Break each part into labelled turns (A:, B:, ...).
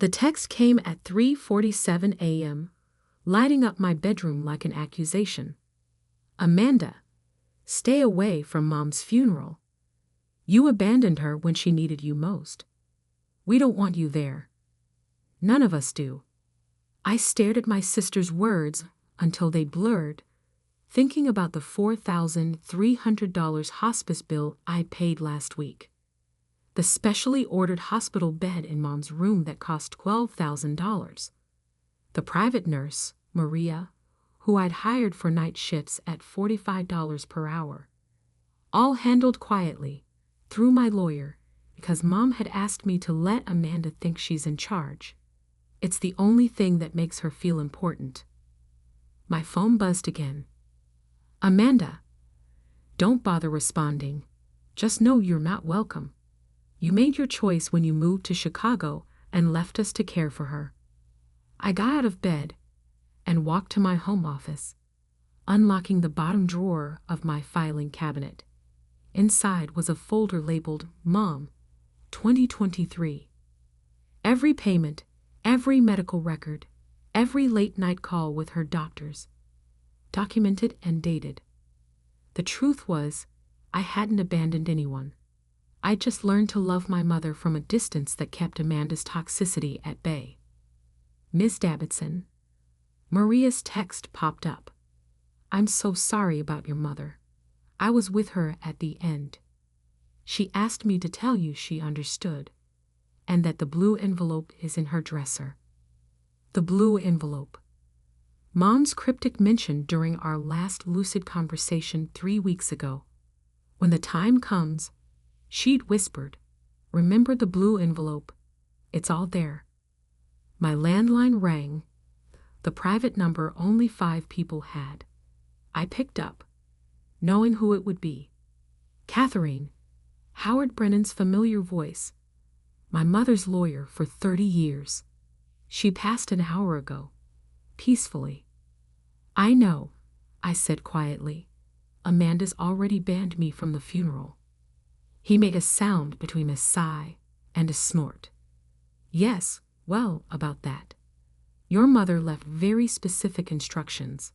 A: The text came at 3:47 a.m., lighting up my bedroom like an accusation. Amanda, stay away from Mom's funeral. You abandoned her when she needed you most. We don't want you there. None of us do. I stared at my sister's words until they blurred, thinking about the $4,300 hospice bill I paid last week. The specially ordered hospital bed in Mom's room that cost $12,000. The private nurse, Maria, who I'd hired for night shifts at $45 per hour. All handled quietly, through my lawyer, because Mom had asked me to let Amanda think she's in charge. It's the only thing that makes her feel important. My phone buzzed again. Amanda, don't bother responding. Just know you're not welcome. You made your choice when you moved to Chicago and left us to care for her. I got out of bed and walked to my home office, unlocking the bottom drawer of my filing cabinet. Inside was a folder labeled Mom, 2023. Every payment, every medical record, every late-night call with her doctors, documented and dated. The truth was, I hadn't abandoned anyone. I just learned to love my mother from a distance that kept Amanda's toxicity at bay. Ms. Davidson. Maria's text popped up. I'm so sorry about your mother. I was with her at the end. She asked me to tell you she understood, and that the blue envelope is in her dresser. The blue envelope. Mom's cryptic mention during our last lucid conversation 3 weeks ago. When the time comes, she'd whispered, remember the blue envelope. It's all there. My landline rang, the private number only 5 people had. I picked up, knowing who it would be. Catherine, Howard Brennan's familiar voice, my mother's lawyer for 30 years. She passed an hour ago, peacefully. I know, I said quietly. Amanda's already banned me from the funeral. He made a sound between a sigh and a snort. Yes, well, about that. Your mother left very specific instructions.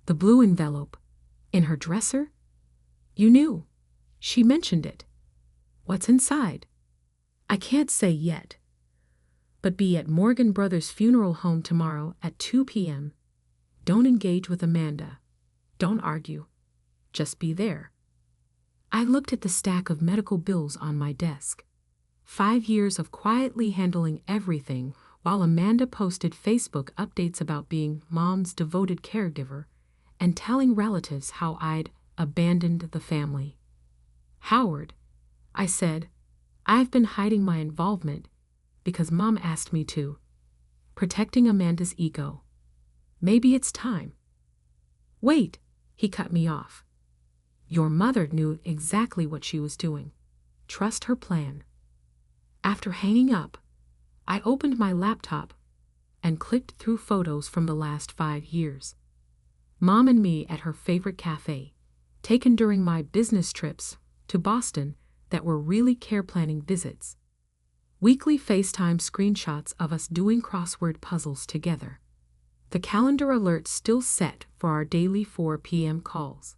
A: The blue envelope, in her dresser? You knew. She mentioned it. What's inside? I can't say yet. But be at Morgan Brothers Funeral Home tomorrow at 2 p.m. Don't engage with Amanda. Don't argue. Just be there. I looked at the stack of medical bills on my desk. 5 years of quietly handling everything while Amanda posted Facebook updates about being Mom's devoted caregiver and telling relatives how I'd abandoned the family. Howard, I said, I've been hiding my involvement because Mom asked me to. Protecting Amanda's ego. Maybe it's time. Wait, he cut me off. Your mother knew exactly what she was doing. Trust her plan. After hanging up, I opened my laptop and clicked through photos from the last 5 years. Mom and me at her favorite cafe, taken during my business trips to Boston that were really care planning visits. Weekly FaceTime screenshots of us doing crossword puzzles together. The calendar alert still set for our daily 4 p.m. calls.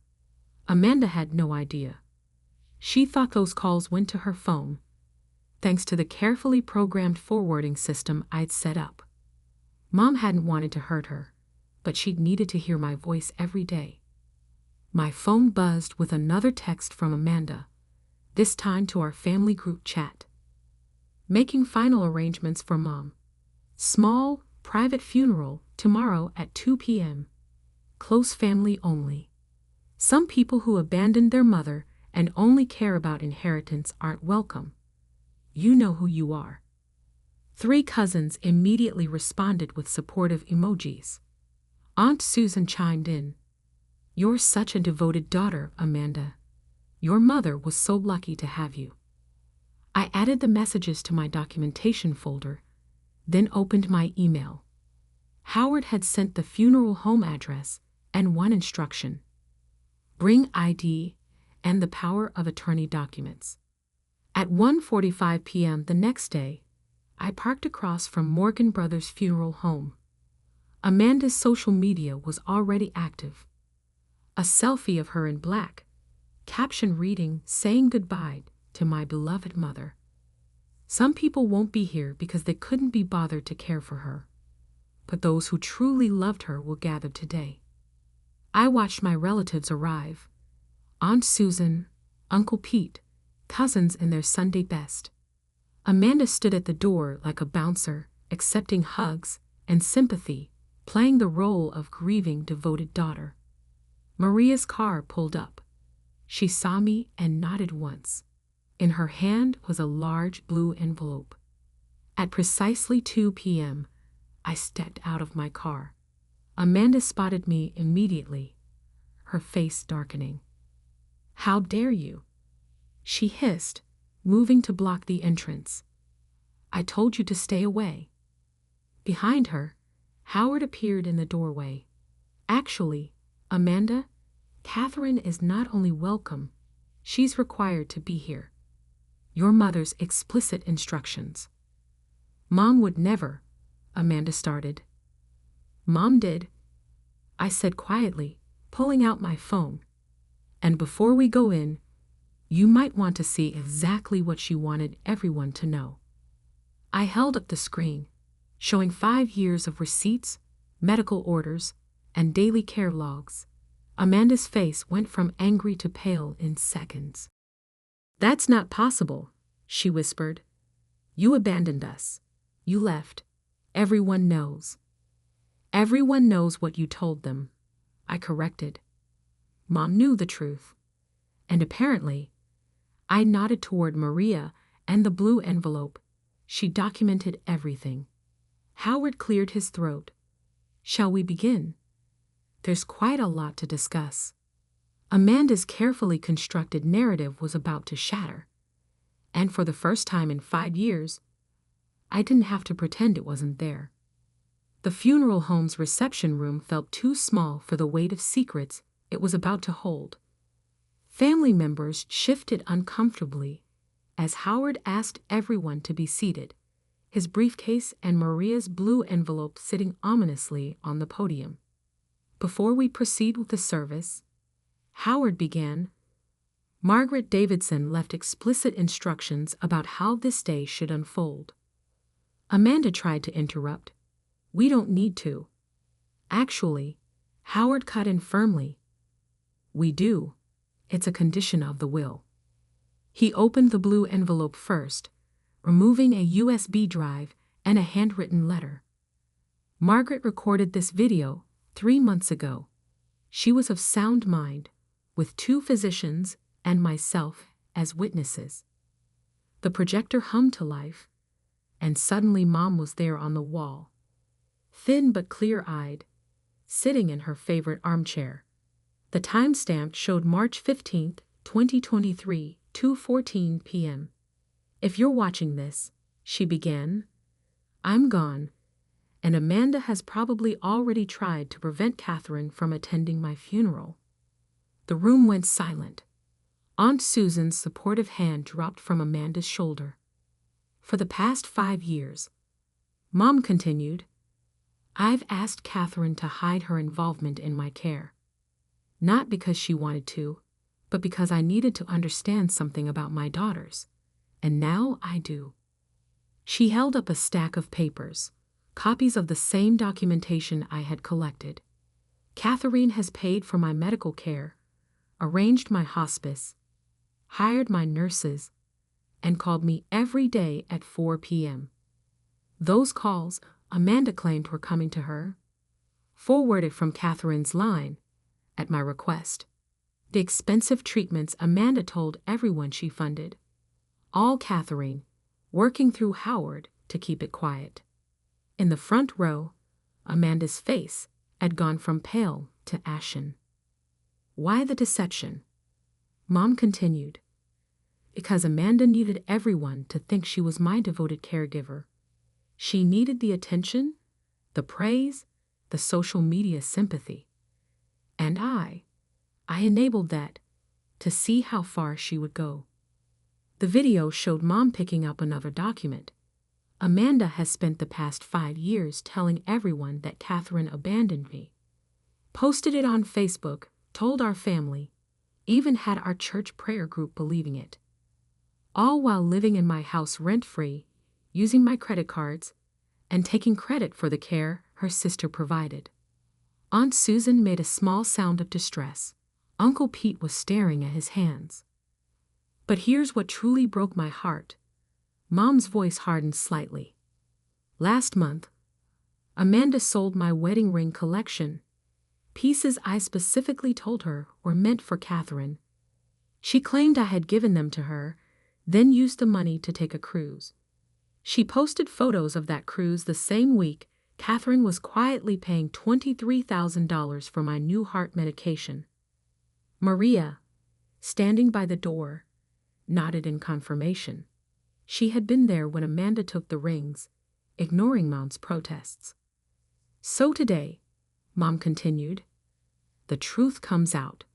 A: Amanda had no idea. She thought those calls went to her phone, thanks to the carefully programmed forwarding system I'd set up. Mom hadn't wanted to hurt her, but she'd needed to hear my voice every day. My phone buzzed with another text from Amanda, this time to our family group chat. Making final arrangements for Mom. Small, private funeral tomorrow at 2 p.m. Close family only. Some people who abandoned their mother and only care about inheritance aren't welcome. You know who you are. 3 cousins immediately responded with supportive emojis. Aunt Susan chimed in. You're such a devoted daughter, Amanda. Your mother was so lucky to have you. I added the messages to my documentation folder, then opened my email. Howard had sent the funeral home address and one instruction. Bring ID and the power of attorney documents. At 1:45 p.m. the next day, I parked across from Morgan Brothers' funeral home. Amanda's social media was already active. A selfie of her in black, caption reading, "Saying goodbye to my beloved mother. Some people won't be here because they couldn't be bothered to care for her, but those who truly loved her will gather today." I watched my relatives arrive. Aunt Susan, Uncle Pete, cousins in their Sunday best. Amanda stood at the door like a bouncer, accepting hugs and sympathy, playing the role of grieving devoted daughter. Maria's car pulled up. She saw me and nodded once. In her hand was a large blue envelope. At precisely 2 p.m., I stepped out of my car. Amanda spotted me immediately, her face darkening. "How dare you?" she hissed, moving to block the entrance. "I told you to stay away." Behind her, Howard appeared in the doorway. "Actually, Amanda, Catherine is not only welcome, she's required to be here. Your mother's explicit instructions." "Mom would never," Amanda started. "Mom did," I said quietly, pulling out my phone. "And before we go in, you might want to see exactly what she wanted everyone to know." I held up the screen, showing 5 years of receipts, medical orders, and daily care logs. Amanda's face went from angry to pale in seconds. "That's not possible," she whispered. "You abandoned us. You left. Everyone knows." "Everyone knows what you told them," I corrected. "Mom knew the truth. And apparently," I nodded toward Maria and the blue envelope, "she documented everything." Howard cleared his throat. "Shall we begin? There's quite a lot to discuss." Amanda's carefully constructed narrative was about to shatter. And for the first time in 5 years, I didn't have to pretend it wasn't there. The funeral home's reception room felt too small for the weight of secrets it was about to hold. Family members shifted uncomfortably as Howard asked everyone to be seated, his briefcase and Maria's blue envelope sitting ominously on the podium. "Before we proceed with the service," Howard began, "Margaret Davidson left explicit instructions about how this day should unfold." Amanda tried to interrupt. "We don't need to." "Actually," Howard cut in firmly, "we do. It's a condition of the will." He opened the blue envelope first, removing a USB drive and a handwritten letter. "Margaret recorded this video 3 months ago. She was of sound mind, with 2 physicians and myself as witnesses." The projector hummed to life, and suddenly Mom was there on the wall, thin but clear-eyed, sitting in her favorite armchair. The timestamp showed March 15, 2023, 2:14 p.m. "If you're watching this," she began, "I'm gone, and Amanda has probably already tried to prevent Catherine from attending my funeral." The room went silent. Aunt Susan's supportive hand dropped from Amanda's shoulder. "For the past 5 years," Mom continued, "I've asked Catherine to hide her involvement in my care. Not because she wanted to, but because I needed to understand something about my daughters. And now I do." She held up a stack of papers, copies of the same documentation I had collected. "Catherine has paid for my medical care, arranged my hospice, hired my nurses, and called me every day at 4 p.m. Those calls, Amanda claimed, were coming to her, forwarded from Catherine's line, at my request. The expensive treatments Amanda told everyone she funded. All Catherine, working through Howard to keep it quiet." In the front row, Amanda's face had gone from pale to ashen. "Why the deception?" Mom continued. "Because Amanda needed everyone to think she was my devoted caregiver. She needed the attention, the praise, the social media sympathy. And I enabled that, to see how far she would go." The video showed Mom picking up another document, Amanda has spent the past 5 years telling everyone that Catherine abandoned me. Posted it on Facebook, told our family, even had our church prayer group believing it. All while living in my house rent-free, using my credit cards, and taking credit for the care her sister provided. Aunt Susan made a small sound of distress. Uncle Pete was staring at his hands. But here's what truly broke my heart. Mom's voice hardened slightly. Last month, Amanda sold my wedding ring collection, pieces I specifically told her were meant for Catherine. She claimed I had given them to her, then used the money to take a cruise. She posted photos of that cruise the same week Catherine was quietly paying $23,000 for my new heart medication. Maria, standing by the door, nodded in confirmation. She had been there when Amanda took the rings, ignoring Mom's protests. So today, Mom continued, the truth comes out.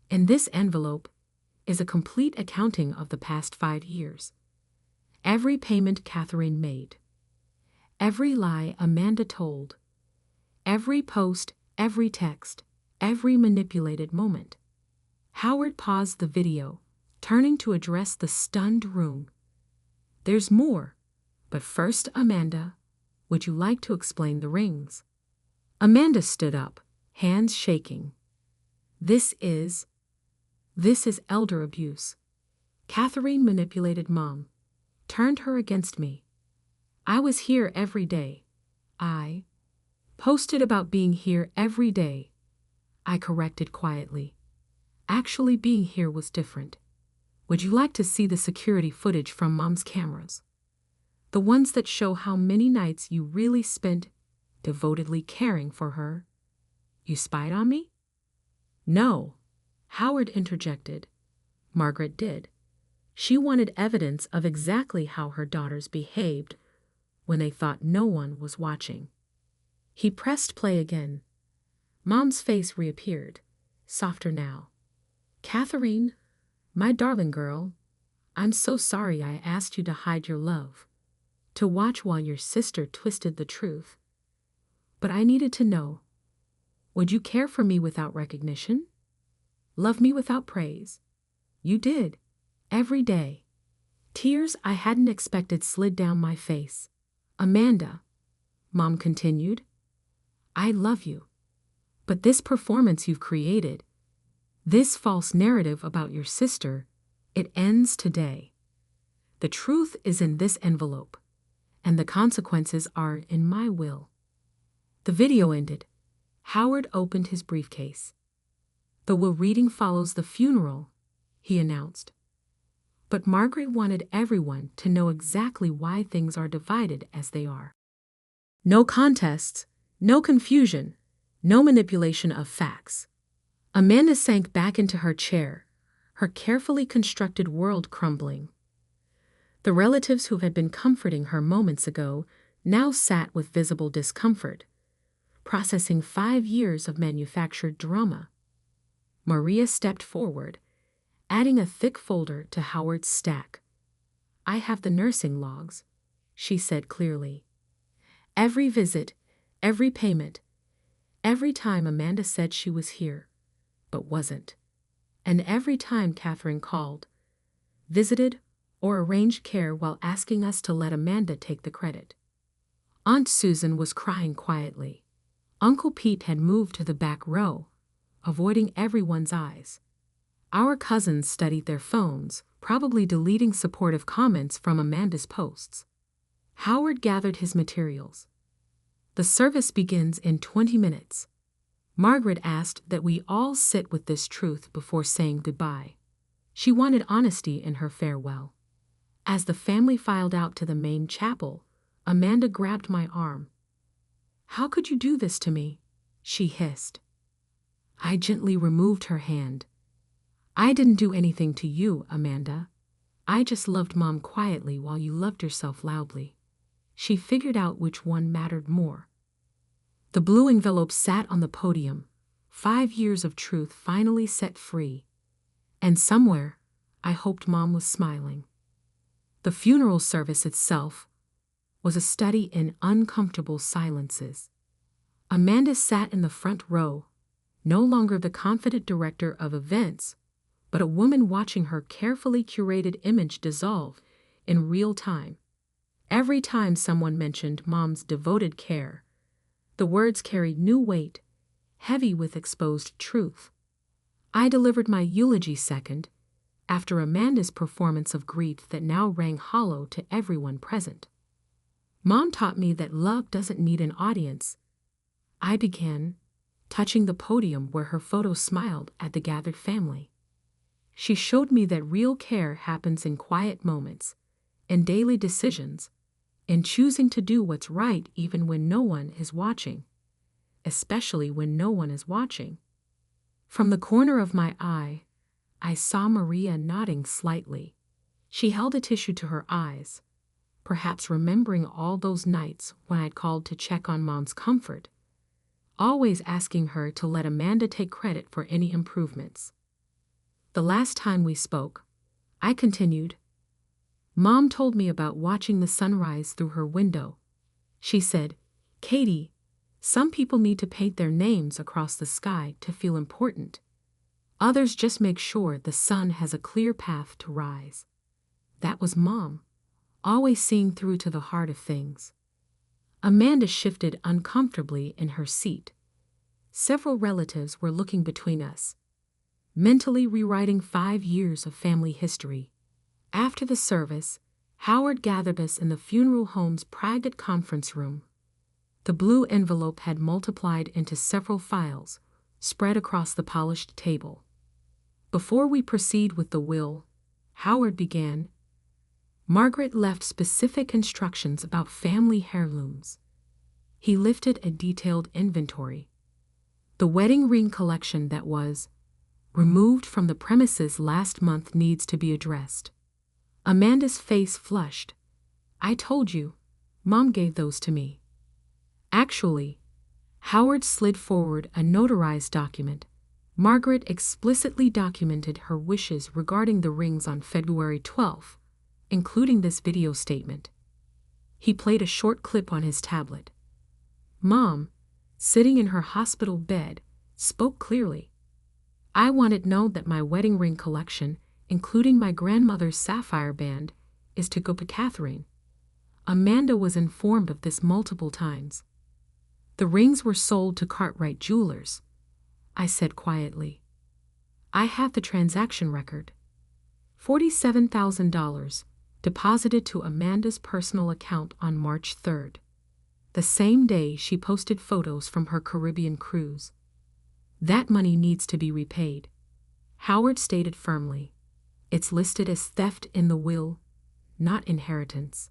A: In this envelope is a complete accounting of the past 5 years. Every payment Catherine made. Every lie Amanda told. Every post, every text, every manipulated moment. Howard paused the video, turning to address the stunned room. There's more, but first, Amanda, would you like to explain the rings? Amanda stood up, hands shaking. This is elder abuse. Catherine manipulated Mom, turned her against me. I was here every day. I posted about being here every day. I corrected quietly. Actually, being here was different. Would you like to see the security footage from Mom's cameras? The ones that show how many nights you really spent devotedly caring for her. You spied on me? No, Howard interjected. Margaret did. She wanted evidence of exactly how her daughters behaved when they thought no one was watching. He pressed play again. Mom's face reappeared, softer now. Catherine, my darling girl, I'm so sorry I asked you to hide your love, to watch while your sister twisted the truth. But I needed to know. Would you care for me without recognition? Love me without praise? You did, every day. Tears I hadn't expected slid down my face. Amanda, Mom continued, I love you. But this performance you've created, this false narrative about your sister, it ends today. The truth is in this envelope, and the consequences are in my will. The video ended. Howard opened his briefcase. The will reading follows the funeral, he announced. But Margaret wanted everyone to know exactly why things are divided as they are. No contests, no confusion, no manipulation of facts. Amanda sank back into her chair, her carefully constructed world crumbling. The relatives who had been comforting her moments ago now sat with visible discomfort, processing 5 years of manufactured drama. Maria stepped forward, adding a thick folder to Howard's stack. I have the nursing logs, she said clearly. Every visit, every payment, every time Amanda said she was here, but wasn't. And every time Catherine called, visited, or arranged care while asking us to let Amanda take the credit. Aunt Susan was crying quietly. Uncle Pete had moved to the back row, avoiding everyone's eyes. Our cousins studied their phones, probably deleting supportive comments from Amanda's posts. Howard gathered his materials. The service begins in 20 minutes. Margaret asked that we all sit with this truth before saying goodbye. She wanted honesty in her farewell. As the family filed out to the main chapel, Amanda grabbed my arm. How could you do this to me? She hissed. I gently removed her hand. I didn't do anything to you, Amanda. I just loved Mom quietly while you loved yourself loudly. She figured out which one mattered more. The blue envelope sat on the podium, 5 years of truth finally set free. And somewhere, I hoped Mom was smiling. The funeral service itself, was a study in uncomfortable silences. Amanda sat in the front row, no longer the confident director of events, but a woman watching her carefully curated image dissolve in real time. Every time someone mentioned Mom's devoted care, the words carried new weight, heavy with exposed truth. I delivered my eulogy second, after Amanda's performance of grief that now rang hollow to everyone present. Mom taught me that love doesn't need an audience. I began, touching the podium where her photo smiled at the gathered family. She showed me that real care happens in quiet moments, in daily decisions, in choosing to do what's right even when no one is watching, especially when no one is watching. From the corner of my eye, I saw Maria nodding slightly. She held a tissue to her eyes, perhaps remembering all those nights when I'd called to check on Mom's comfort, always asking her to let Amanda take credit for any improvements. The last time we spoke, I continued, Mom told me about watching the sunrise through her window. She said, Katie, some people need to paint their names across the sky to feel important. Others just make sure the sun has a clear path to rise. That was Mom, always seeing through to the heart of things. Amanda shifted uncomfortably in her seat. Several relatives were looking between us, mentally rewriting 5 years of family history. After the service, Howard gathered us in the funeral home's private conference room. The blue envelope had multiplied into several files, spread across the polished table. Before we proceed with the will, Howard began, Margaret left specific instructions about family heirlooms. He lifted a detailed inventory. The wedding ring collection that was removed from the premises last month needs to be addressed. Amanda's face flushed. I told you, Mom gave those to me. Actually, Howard slid forward a notarized document. Margaret explicitly documented her wishes regarding the rings on February 12th, including this video statement. He played a short clip on his tablet. Mom, sitting in her hospital bed, spoke clearly. I want it known that my wedding ring collection, including my grandmother's sapphire band, is to go to Catherine. Amanda was informed of this multiple times. The rings were sold to Cartwright Jewelers, I said quietly. I have the transaction record. $47,000 deposited to Amanda's personal account on March 3rd, the same day she posted photos from her Caribbean cruise. That money needs to be repaid. Howard stated firmly. It's listed as theft in the will, not inheritance.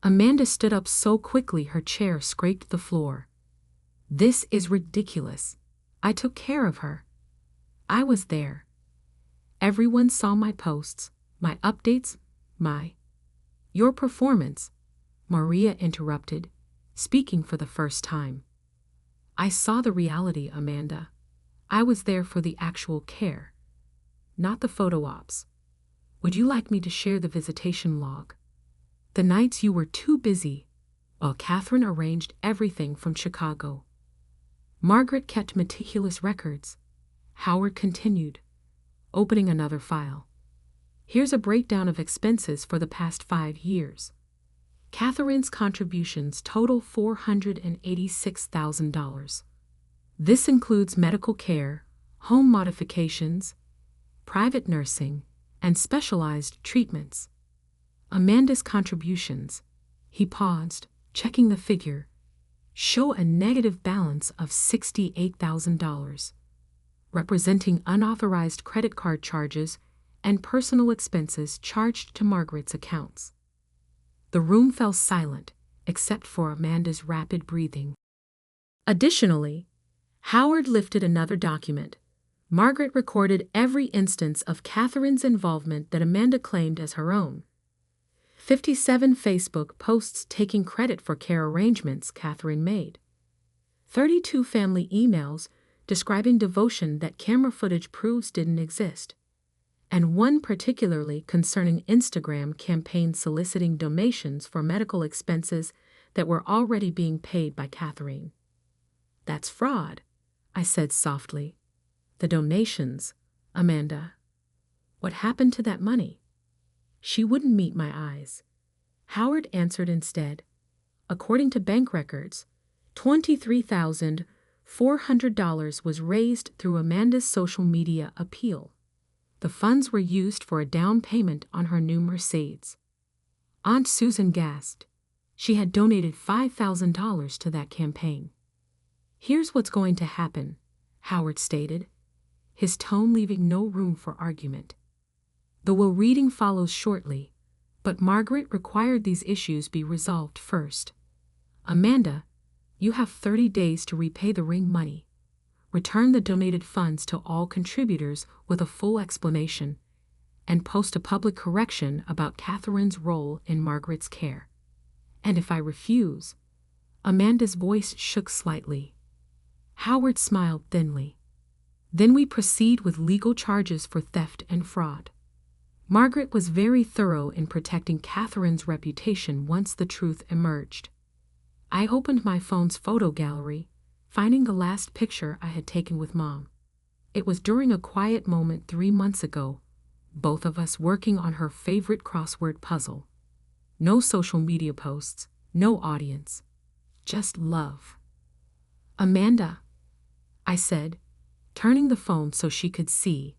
A: Amanda stood up so quickly her chair scraped the floor. This is ridiculous. I took care of her. I was there. Everyone saw my posts, my updates, your performance, Maria interrupted, speaking for the first time. I saw the reality, Amanda. I was there for the actual care, not the photo ops. Would you like me to share the visitation log? The nights you were too busy, while Catherine arranged everything from Chicago. Margaret kept meticulous records. Howard continued, opening another file. Here's a breakdown of expenses for the past 5 years. Catherine's contributions total $486,000. This includes medical care, home modifications, private nursing, and specialized treatments. Amanda's contributions, he paused, checking the figure, show a negative balance of $68,000, representing unauthorized credit card charges and personal expenses charged to Margaret's accounts. The room fell silent, except for Amanda's rapid breathing. Additionally, Howard lifted another document. Margaret recorded every instance of Catherine's involvement that Amanda claimed as her own. 57 Facebook posts taking credit for care arrangements Catherine made. 32 family emails describing devotion that camera footage proves didn't exist. and one particularly concerning Instagram campaign soliciting donations for medical expenses that were already being paid by Catherine. "That's fraud," I said softly. "The donations, Amanda. What happened to that money?" She wouldn't meet my eyes. Howard answered instead. "According to bank records, $23,400 was raised through Amanda's social media appeal. The funds were used for a down payment on her new Mercedes." Aunt Susan gasped. She had donated $5,000 to that campaign. "Here's what's going to happen," Howard stated, his tone leaving no room for argument. "The will reading follows shortly, but Margaret required these issues be resolved first. Amanda, you have 30 days to repay the ring money. Return the donated funds to all contributors with a full explanation, and post a public correction about Catherine's role in Margaret's care. And if I refuse—" Amanda's voice shook slightly. Howard smiled thinly. "Then we proceed with legal charges for theft and fraud." Margaret was very thorough in protecting Catherine's reputation once the truth emerged. I opened my phone's photo gallery, finding the last picture I had taken with Mom. It was during a quiet moment 3 months ago, both of us working on her favorite crossword puzzle. No social media posts, no audience, just love. "Amanda," I said, turning the phone so she could see.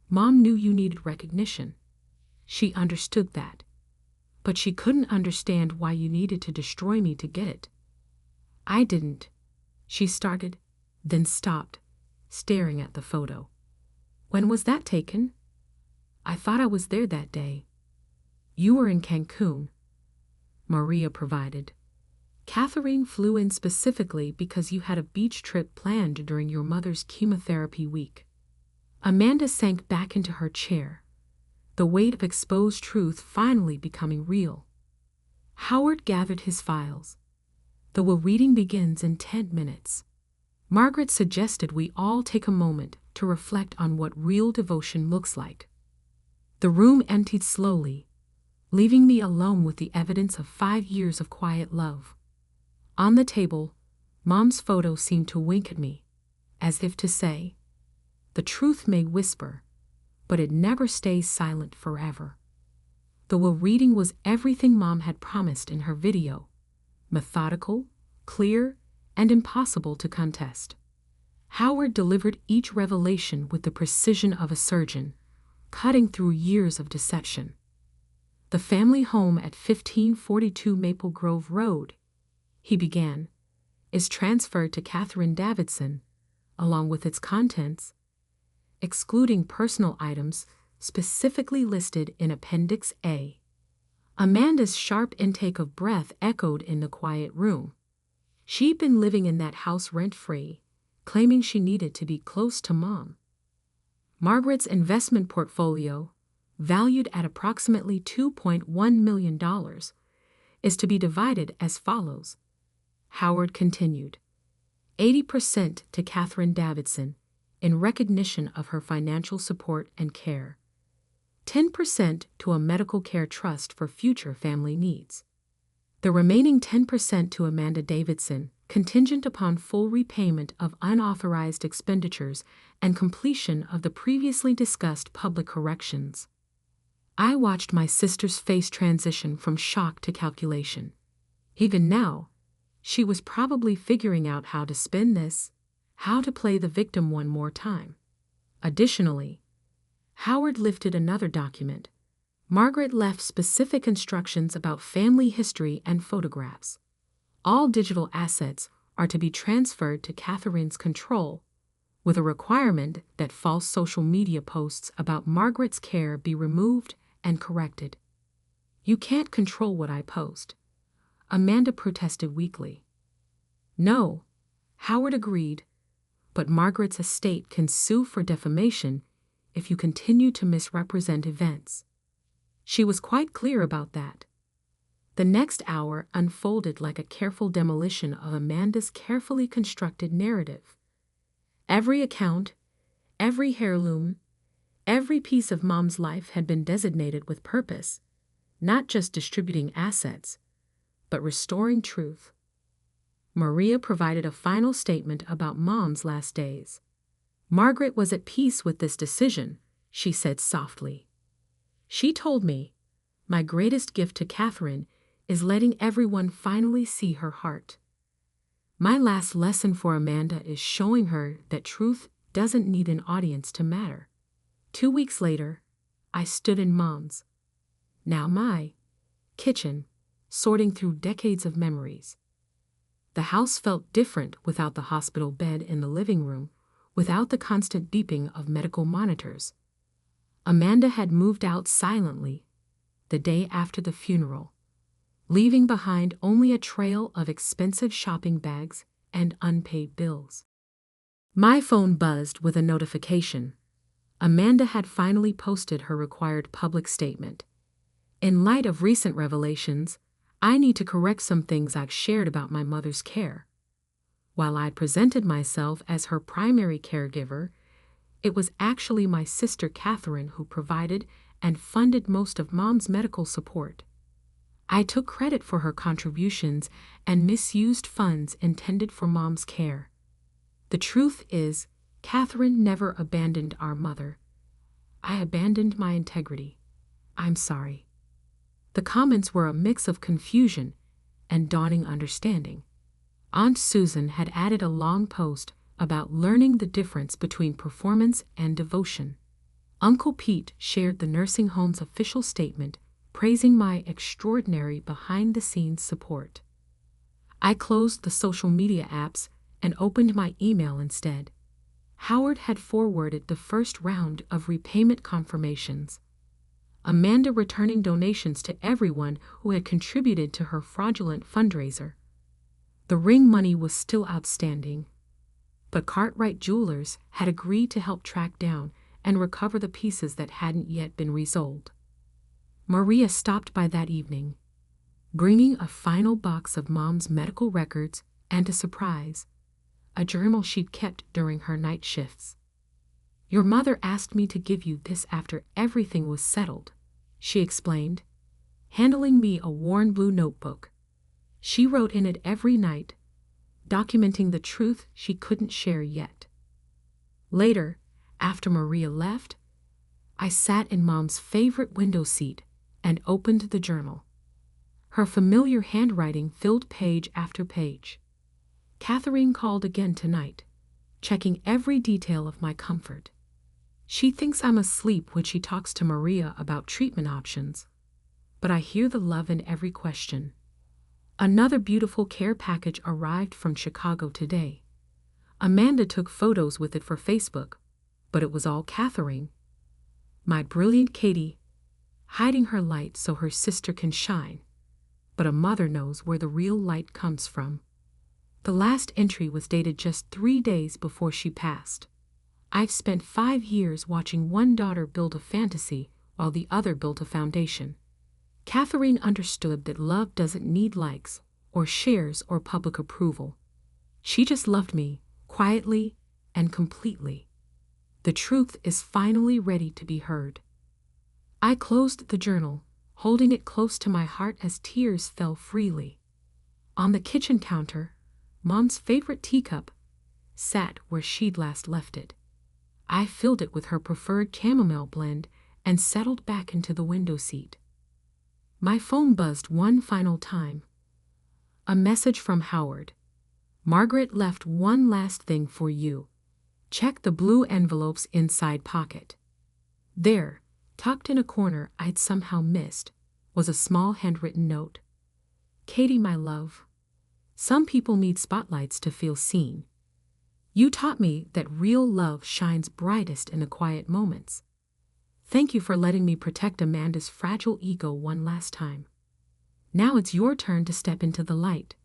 A: "Mom knew you needed recognition. She understood that. But she couldn't understand why you needed to destroy me to get it." "I didn't," she started, then stopped, staring at the photo. "When was that taken?" "I thought I was there that day." "You were in Cancun," Maria provided. "Catherine flew in specifically because you had a beach trip planned during your mother's chemotherapy week." Amanda sank back into her chair, the weight of exposed truth finally becoming real. Howard gathered his files. "The will reading begins in 10 minutes. Margaret suggested we all take a moment to reflect on what real devotion looks like." The room emptied slowly, leaving me alone with the evidence of 5 years of quiet love. On the table, Mom's photo seemed to wink at me, as if to say, "The truth may whisper, but it never stays silent forever." The will reading was everything Mom had promised in her video: methodical, clear, and impossible to contest. Howard delivered each revelation with the precision of a surgeon, cutting through years of deception. "The family home at 1542 Maple Grove Road," he began, "is transferred to Catherine Davidson, along with its contents, excluding personal items specifically listed in Appendix A." Amanda's sharp intake of breath echoed in the quiet room. She'd been living in that house rent-free, claiming she needed to be close to Mom. Margaret's investment portfolio, valued at approximately $2.1 million, is to be divided as follows. Howard continued. 80% to Catherine Davidson, in recognition of her financial support and care. 10% to a medical care trust for future family needs. The remaining 10% to Amanda Davidson, contingent upon full repayment of unauthorized expenditures and completion of the previously discussed public corrections. I watched my sister's face transition from shock to calculation. Even now, she was probably figuring out how to spin this, how to play the victim one more time. Additionally, Howard lifted another document. Margaret left specific instructions about family history and photographs. All digital assets are to be transferred to Catherine's control, with a requirement that false social media posts about Margaret's care be removed and corrected. "You can't control what I post," Amanda protested weakly. "No," Howard agreed, "but Margaret's estate can sue for defamation if you continue to misrepresent events." She was quite clear about that. The next hour unfolded like a careful demolition of Amanda's carefully constructed narrative. Every account, every heirloom, Every piece of Mom's life had been designated with purpose, not just distributing assets, but restoring truth. Maria provided a final statement about Mom's last days. Margaret was at peace with this decision, she said softly. She told me, "My greatest gift to Catherine is letting everyone finally see her heart. My last lesson for Amanda is showing her that truth doesn't need an audience to matter." 2 weeks later, I stood in Mom's, now my, kitchen, sorting through decades of memories. The house felt different without the hospital bed in the living room, without the constant beeping of medical monitors. Amanda had moved out silently the day after the funeral, leaving behind only a trail of expensive shopping bags and unpaid bills. My phone buzzed with a notification. Amanda had finally posted her required public statement. In light of recent revelations, I need to correct some things I've shared about my mother's care. While I'd presented myself as her primary caregiver, it was actually my sister Catherine who provided and funded most of Mom's medical support. I took credit for her contributions and misused funds intended for Mom's care. The truth is, Catherine never abandoned our mother. I abandoned my integrity. I'm sorry. The comments were a mix of confusion and dawning understanding. Aunt Susan had added a long post about learning the difference between performance and devotion. Uncle Pete shared the nursing home's official statement, praising my extraordinary behind-the-scenes support. I closed the social media apps and opened my email instead. Howard had forwarded the first round of repayment confirmations. Amanda returning donations to everyone who had contributed to her fraudulent fundraiser. The ring money was still outstanding, but Cartwright Jewelers had agreed to help track down and recover the pieces that hadn't yet been resold. Maria stopped by that evening, bringing a final box of Mom's medical records and a surprise, a journal she'd kept during her night shifts. "Your mother asked me to give you this after everything was settled," she explained, handing me a worn blue notebook. She wrote in it every night, documenting the truth she couldn't share yet. Later, after Maria left, I sat in Mom's favorite window seat and opened the journal. Her familiar handwriting filled page after page. Catherine called again tonight, checking every detail of my comfort. She thinks I'm asleep when she talks to Maria about treatment options, but I hear the love in every question. Another beautiful care package arrived from Chicago today. Amanda took photos with it for Facebook, but it was all Catherine. My brilliant Katie, hiding her light so her sister can shine. But a mother knows where the real light comes from. The last entry was dated just 3 days before she passed. I've spent 5 years watching one daughter build a fantasy while the other built a foundation. Catherine understood that love doesn't need likes or shares or public approval. She just loved me, quietly and completely. The truth is finally ready to be heard. I closed the journal, holding it close to my heart as tears fell freely. On the kitchen counter, Mom's favorite teacup sat where she'd last left it. I filled it with her preferred chamomile blend and settled back into the window seat. My phone buzzed one final time. A message from Howard. "Margaret left one last thing for you. Check the blue envelope's inside pocket." There, tucked in a corner I'd somehow missed, was a small handwritten note. "Katie, my love. Some people need spotlights to feel seen. You taught me that real love shines brightest in the quiet moments. Thank you for letting me protect Amanda's fragile ego one last time. Now it's your turn to step into the light.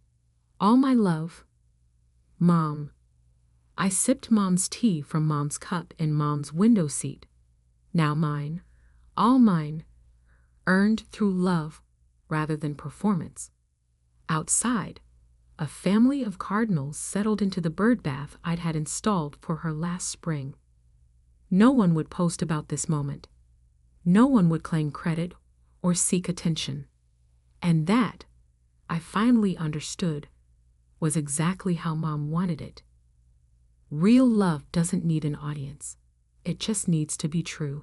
A: All my love. Mom." I sipped Mom's tea from Mom's cup in Mom's window seat. Now mine, all mine, earned through love rather than performance. Outside, a family of cardinals settled into the bird bath I'd had installed for her last spring. No one would post about this moment. No one would claim credit or seek attention. And that, I finally understood, was exactly how Mom wanted it. Real love doesn't need an audience. It just needs to be true.